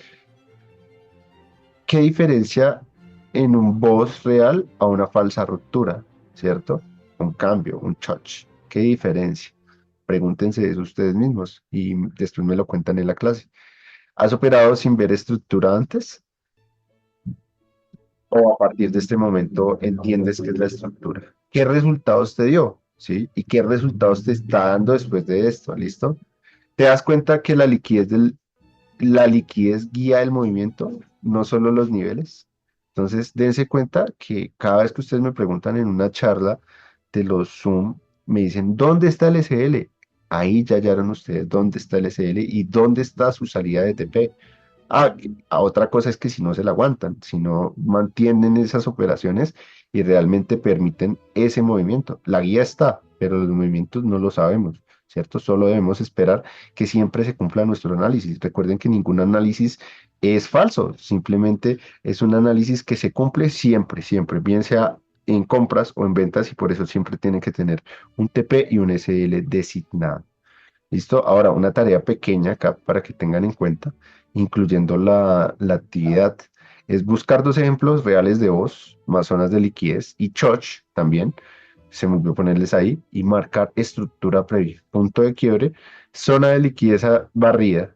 ¿qué diferencia en un boss real a una falsa ruptura? ¿Cierto? Un cambio, un touch. ¿Qué diferencia? Pregúntense eso ustedes mismos y después me lo cuentan en la clase. ¿Has operado sin ver estructura antes? ¿O a partir de este momento entiendes qué es la estructura? ¿Qué resultados te dio? ¿Sí? ¿Y qué resultados te está dando después de esto? ¿Listo? ¿Te das cuenta que la liquidez guía el movimiento, no solo los niveles? Entonces, dense cuenta que cada vez que ustedes me preguntan en una charla de los Zoom, me dicen, ¿dónde está el SL? Ahí ya hallaron ustedes dónde está el SL y dónde está su salida de TP. Otra cosa es que si no se la aguantan, si no mantienen esas operaciones y realmente permiten ese movimiento. La guía está, pero los movimientos no lo sabemos, ¿cierto? Solo debemos esperar que siempre se cumpla nuestro análisis. Recuerden que ningún análisis es falso, simplemente es un análisis que se cumple siempre, siempre, bien sea en compras o en ventas y por eso siempre tienen que tener un TP y un SL designado. ¿Listo? Ahora, una tarea pequeña acá para que tengan en cuenta, incluyendo la actividad, es buscar dos ejemplos reales de voz, más zonas de liquidez y choch también, se me olvidó ponerles ahí, y marcar estructura previa, punto de quiebre, zona de liquidez barrida,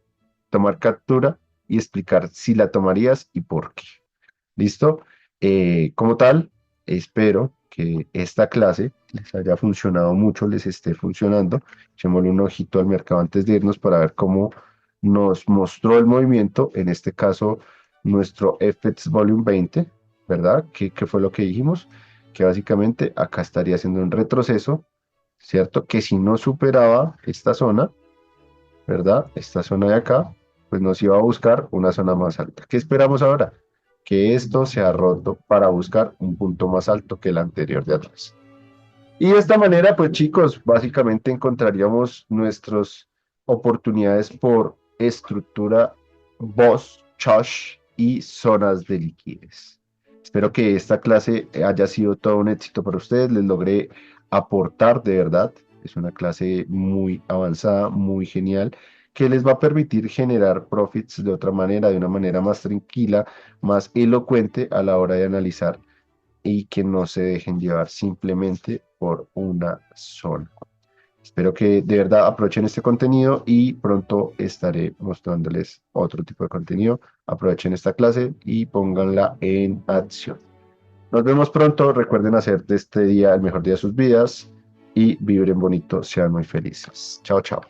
tomar captura y explicar si la tomarías y por qué. ¿Listo? Como tal, espero que esta clase les haya funcionado mucho, les esté funcionando. Echémosle un ojito al mercado antes de irnos para ver cómo nos mostró el movimiento, en este caso nuestro FX Volume 20, ¿verdad? ¿Qué fue lo que dijimos? Que básicamente acá estaría haciendo un retroceso, ¿cierto? Que si no superaba esta zona, ¿verdad? Esta zona de acá, pues nos iba a buscar una zona más alta. ¿Qué esperamos ahora? Que esto se ha roto para buscar un punto más alto que el anterior de atrás. Y de esta manera, pues chicos, básicamente encontraríamos nuestras oportunidades por estructura, boss, chosh y zonas de liquidez. Espero que esta clase haya sido todo un éxito para ustedes, les logré aportar de verdad. Es una clase muy avanzada, muy genial, que les va a permitir generar profits de otra manera, de una manera más tranquila, más elocuente a la hora de analizar y que no se dejen llevar simplemente por una zona. Espero que de verdad aprovechen este contenido y pronto estaré mostrándoles otro tipo de contenido. Aprovechen esta clase y pónganla en acción. Nos vemos pronto. Recuerden hacer de este día el mejor día de sus vidas y vibren bonito, sean muy felices. Chao, chao.